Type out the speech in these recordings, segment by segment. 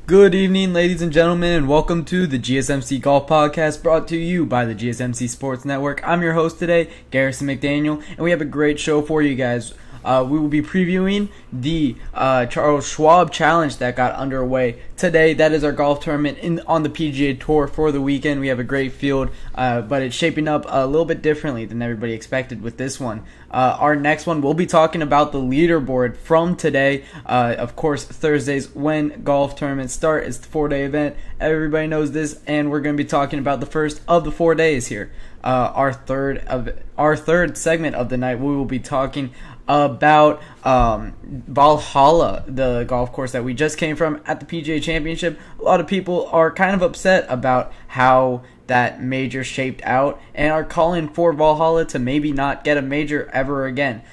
Good evening, ladies and gentlemen, and welcome to the GSMC Golf Podcast, brought to you by the GSMC Sports Network. I'm your host today, Garrison McDaniel, and we have a great show for you guys. We will be previewing the Charles Schwab Challenge that got underway today. That is our golf tournament on the PGA Tour for the weekend. We have a great field, but it's shaping up a little bit differently than everybody expected with this one. Our next one, we'll be talking about the leaderboard from today. Of course, Thursdays when golf tournaments start. It's the 4-day event. Everybody knows this, and we're going to be talking about the first of the 4 days here. Our third segment of the night, we will be talking about Valhalla, the golf course that we just came from at the PGA Championship. A lot of people are kind of upset about how that major shaped out and are calling for Valhalla to maybe not get a major ever again.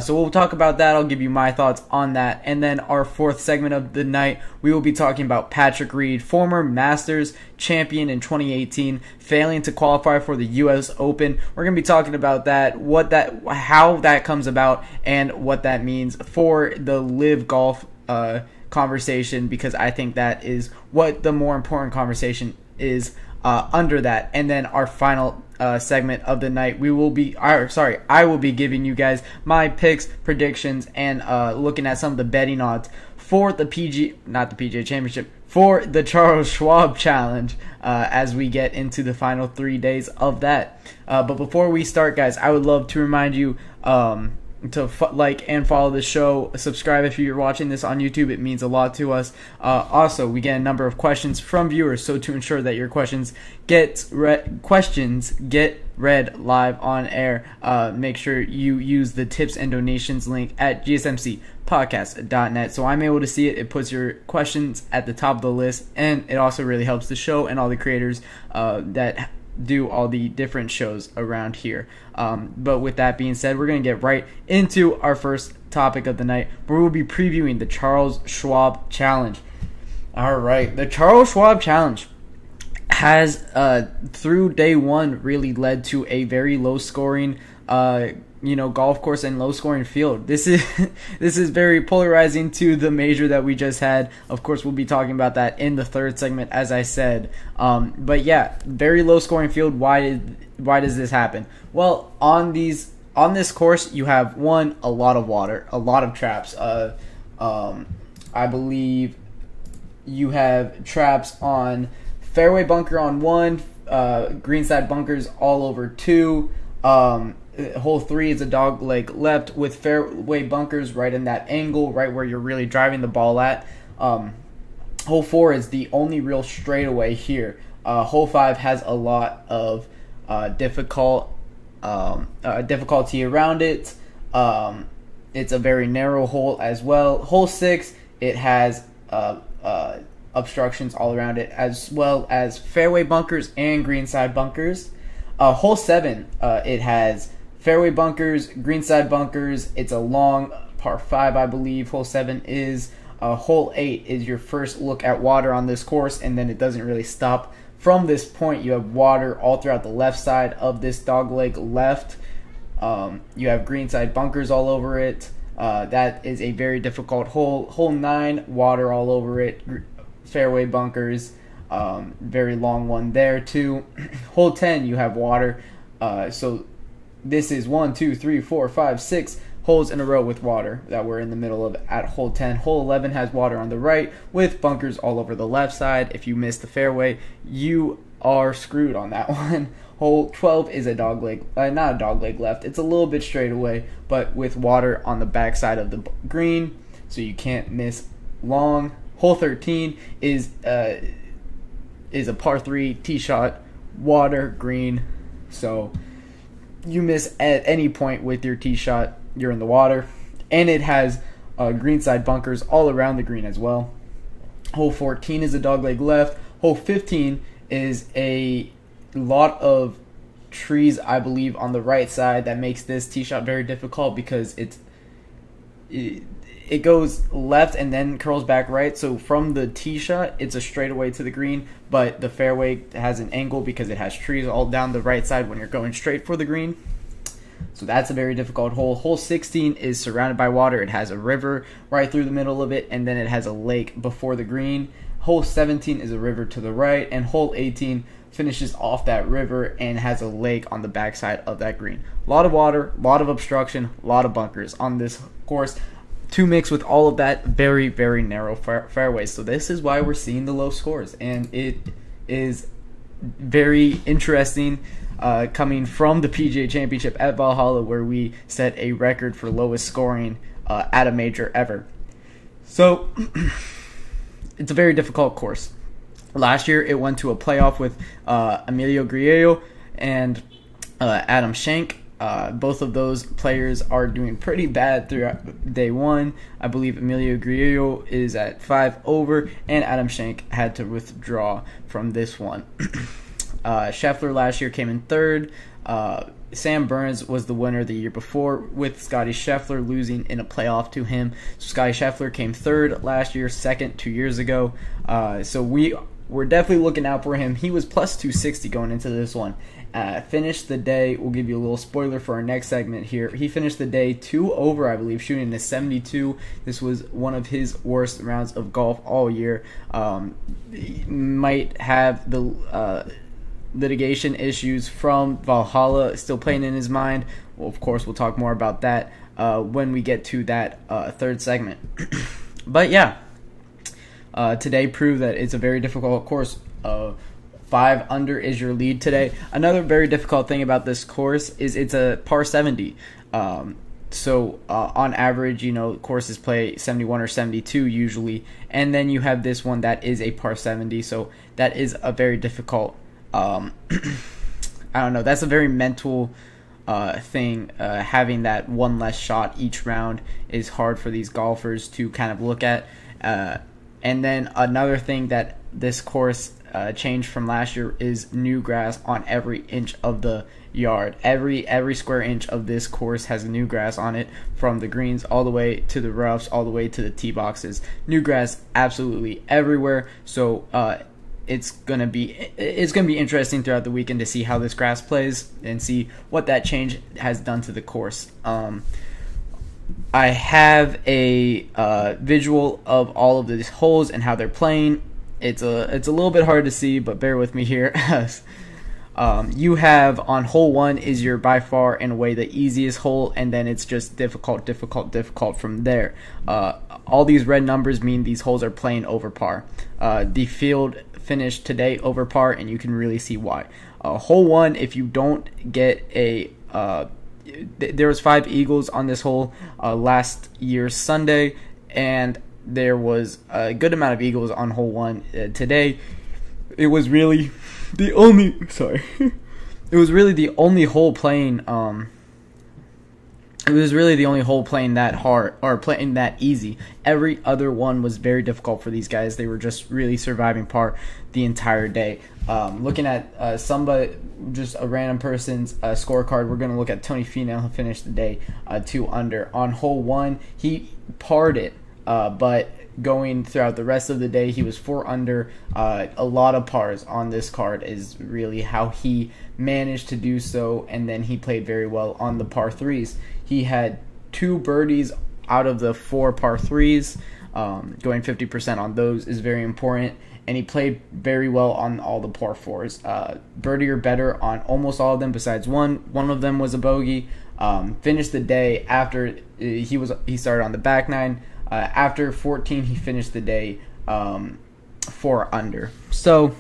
So we'll talk about that. I'll give you my thoughts on that. And then our fourth segment of the night, we will be talking about Patrick Reed, former Masters champion in 2018, failing to qualify for the U.S. Open. We're going to be talking about that, how that comes about, and what that means for the live golf conversation, because I think that is what the more important conversation is under that. And then our final segment of the night, I will be giving you guys my picks, predictions, and looking at some of the betting odds for the PGA Championship, for the Charles Schwab Challenge, as we get into the final 3 days of that. But before we start, guys, I would love to remind you to like and follow the show. Subscribe if you're watching this on YouTube. It means a lot to us. Also, we get a number of questions from viewers, so to ensure that your questions get read live on air, make sure you use the tips and donations link at gsmcspodcast.net, so I'm able to see it. It puts your questions at the top of the list, and it also really helps the show and all the creators that do all the different shows around here. But with that being said, we're going to get right into our first topic of the night, where we'll be previewing the Charles Schwab Challenge. Alright, the Charles Schwab Challenge has, through day one, really led to a very low-scoring golf course and low-scoring field. This is very polarizing to the major that we just had. Of course, we'll be talking about that in the third segment, as I said. But yeah, very low-scoring field. Why does this happen? Well, on this course, you have a lot of water, a lot of traps. I believe you have traps on fairway bunker on 1, greenside bunkers all over 2. Hole 3 is a dog leg left with fairway bunkers right in that angle, right where you're really driving the ball at. Hole 4 is the only real straightaway here. Hole 5 has a lot of difficulty around it. It's a very narrow hole as well. Hole 6, it has obstructions all around it, as well as fairway bunkers and greenside bunkers. Hole 7, it has fairway bunkers, greenside bunkers. It's a long par 5, I believe. Hole 7 is. Hole 8 is your first look at water on this course, and then it doesn't really stop. From this point, you have water all throughout the left side of this dogleg left. You have greenside bunkers all over it. That is a very difficult hole. Hole 9, water all over it. Fairway bunkers. Very long one there too. Hole 10, you have water. So this is 1, 2, 3, 4, 5, 6 holes in a row with water that we're in the middle of at hole 10. Hole 11 has water on the right with bunkers all over the left side. If you miss the fairway, you are screwed on that one. Hole 12 is a dogleg, not a dogleg left. It's a little bit straight away, but with water on the back side of the green, so you can't miss long. Hole 13 is a par 3 tee shot, water, green, so you miss at any point with your tee shot, you're in the water. And it has greenside bunkers all around the green as well. Hole 14 is a dogleg left. Hole 15 is a lot of trees, I believe, on the right side. That makes this tee shot very difficult because it goes left and then curls back right. So from the tee shot, it's a straightaway to the green, but the fairway has an angle because it has trees all down the right side when you're going straight for the green. So that's a very difficult hole. Hole 16 is surrounded by water. It has a river right through the middle of it, and then it has a lake before the green. Hole 17 is a river to the right, and hole 18 finishes off that river and has a lake on the backside of that green. A lot of water, a lot of obstruction, a lot of bunkers on this course, to mix with all of that, very, very narrow fairways. So this is why we're seeing the low scores, and it is very interesting coming from the PGA Championship at Valhalla, where we set a record for lowest scoring at a major ever. So it's a very difficult course. Last year it went to a playoff with Emilio Grillo and Adam Schenk. Both of those players are doing pretty bad throughout day one. I believe Emilio Grillo is at 5 over, and Adam Schenk had to withdraw from this one. Scheffler last year came in third. Sam Burns was the winner the year before, with Scotty Scheffler losing in a playoff to him. So Scotty Scheffler came third last year, second 2 years ago. So we're definitely looking out for him. He was plus 260 going into this one. Finished the day, we'll give you a little spoiler for our next segment here. He finished the day 2 over, I believe, shooting a 72. This was one of his worst rounds of golf all year. He might have the litigation issues from Valhalla still playing in his mind. Well, of course, we'll talk more about that when we get to that third segment. But yeah, today proved that it's a very difficult course. 5 under is your lead today. Another very difficult thing about this course is it's a par 70. So on average, courses play 71 or 72 usually, and then you have this one that is a par 70. So that is a very difficult. I don't know. That's a very mental thing. Having that one less shot each round is hard for these golfers to kind of look at. And then another thing that this course changed from last year is new grass on every inch of the yard. Every square inch of this course has new grass on it, from the greens all the way to the roughs, all the way to the tee boxes. New grass absolutely everywhere. So it's gonna be interesting throughout the weekend to see how this grass plays and see what that change has done to the course. I have a visual of all of these holes and how they're playing. It's a little bit hard to see, but bear with me here. You have on hole 1 is your by far and away the easiest hole, and then it's just difficult from there. All these red numbers mean these holes are playing over par. The field finished today over par, and you can really see why. Hole 1, if you don't get a there was 5 eagles on this hole last year's Sunday, and there was a good amount of eagles on hole 1 today. It was really the only it was really the only hole playing that hard or playing that easy. Every other one was very difficult for these guys. They were just really surviving par the entire day. Looking at somebody, just a random person's scorecard, we're going to look at Tony Finau, who finished the day 2 under. On hole 1, he parred it, but going throughout the rest of the day, he was 4 under. A lot of pars on this card is really how he managed to do so, and then he played very well on the par 3s. He had 2 birdies out of the 4 par 3s. Going 50% on those is very important, and he played very well on all the par 4s. Birdie or better on almost all of them besides one. One of them was a bogey. Finished the day after he started on the back 9. After 14, he finished the day 4 under. So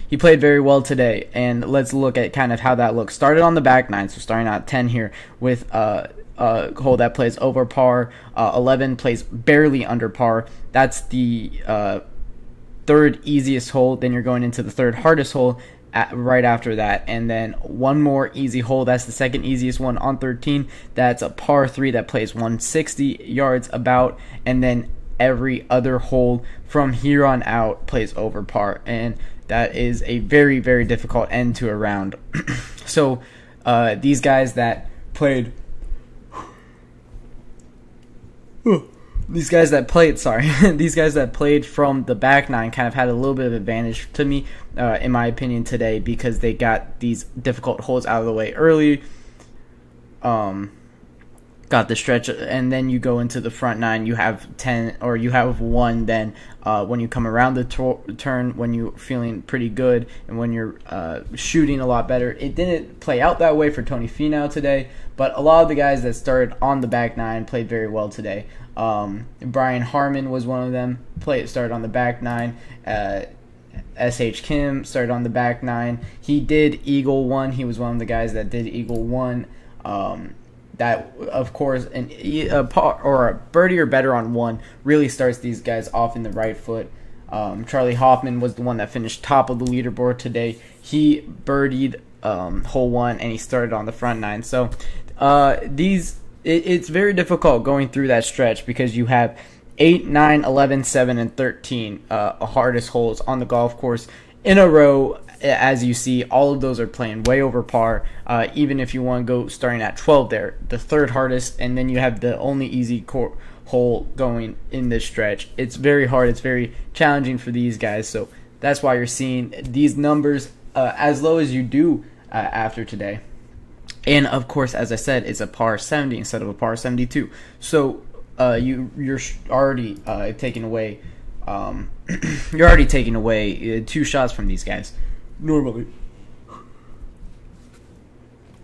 he played very well today, and let's look at kind of how that looks. Started on the back 9, so starting out 10 here with a hole that plays over par. 11 plays barely under par. That's the 3rd easiest hole. Then you're going into the 3rd hardest hole right after that, and then one more easy hole. That's the 2nd easiest one on 13. That's a par 3 that plays 160 yards about, and then every other hole from here on out plays over par, and that is a very, very difficult end to a round. So these guys that played these guys that played from the back 9 kind of had a little bit of advantage to me, in my opinion, today, because they got these difficult holes out of the way early. got the stretch, and then you go into the front 9, you have 10, or you have 1 then when you come around the turn, when you're feeling pretty good and when you're shooting a lot better. It didn't play out that way for Tony Finau today, but a lot of the guys that started on the back 9 played very well today. Brian Harmon was one of them, started on the back 9. S.H. Kim started on the back 9. He did eagle 1. He was one of the guys that did eagle 1. That, of course, a par or a birdie or better on 1 really starts these guys off in the right foot. Charlie Hoffman was the one that finished top of the leaderboard today. He birdied hole 1, and he started on the front 9. So it's very difficult going through that stretch because you have 8, 9, 11, 7, and 13 hardest holes on the golf course in a row. As you see, all of those are playing way over par. Even if you want to go starting at 12 there, the third hardest, and then you have the only easy hole going in this stretch. It's very hard. It's very challenging for these guys. So that's why you're seeing these numbers as low as you do after today. And of course, as I said, it's a par 70 instead of a par 72. So you're already taking away. You're already taking away 2 shots from these guys. Normally,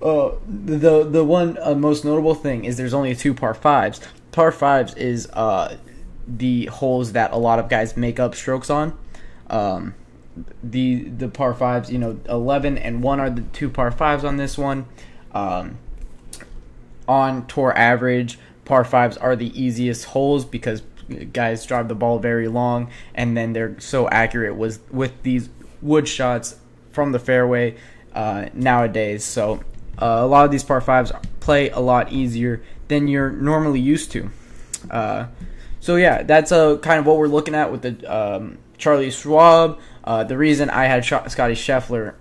the one most notable thing is there's only 2 par 5s. Par 5s is the holes that a lot of guys make up strokes on. The par 5s, 11 and 1 are the 2 par 5s on this one. On tour average, par 5s are the easiest holes because guys drive the ball very long, and then they're so accurate with these wood shots from the fairway nowadays. So a lot of these par 5s play a lot easier than you're normally used to. So yeah, that's kind of what we're looking at with the Charlie Schwab. The reason I had Scotty Scheffler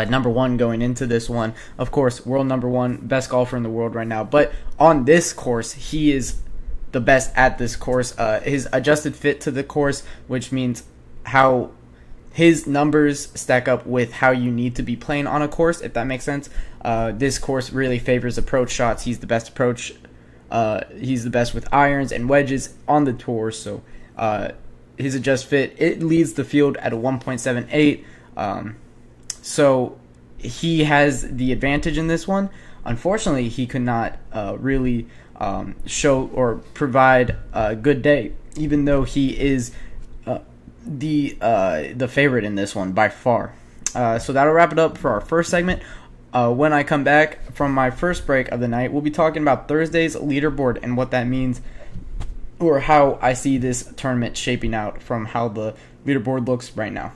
number 1 going into this one, of course, world number 1, best golfer in the world right now. But on this course, he is the best at this course. His adjusted fit to the course, which means how his numbers stack up with how you need to be playing on a course, if that makes sense. This course really favors approach shots. He's the best approach. He's the best with irons and wedges on the tour. So his adjust fit, it leads the field at a 1.78. So he has the advantage in this one. Unfortunately, he could not really show or provide a good day, even though he is the favorite in this one by far. So that'll wrap it up for our first segment. When I come back from my first break of the night, we'll be talking about Thursday's leaderboard and what that means, or how I see this tournament shaping out from how the leaderboard looks right now.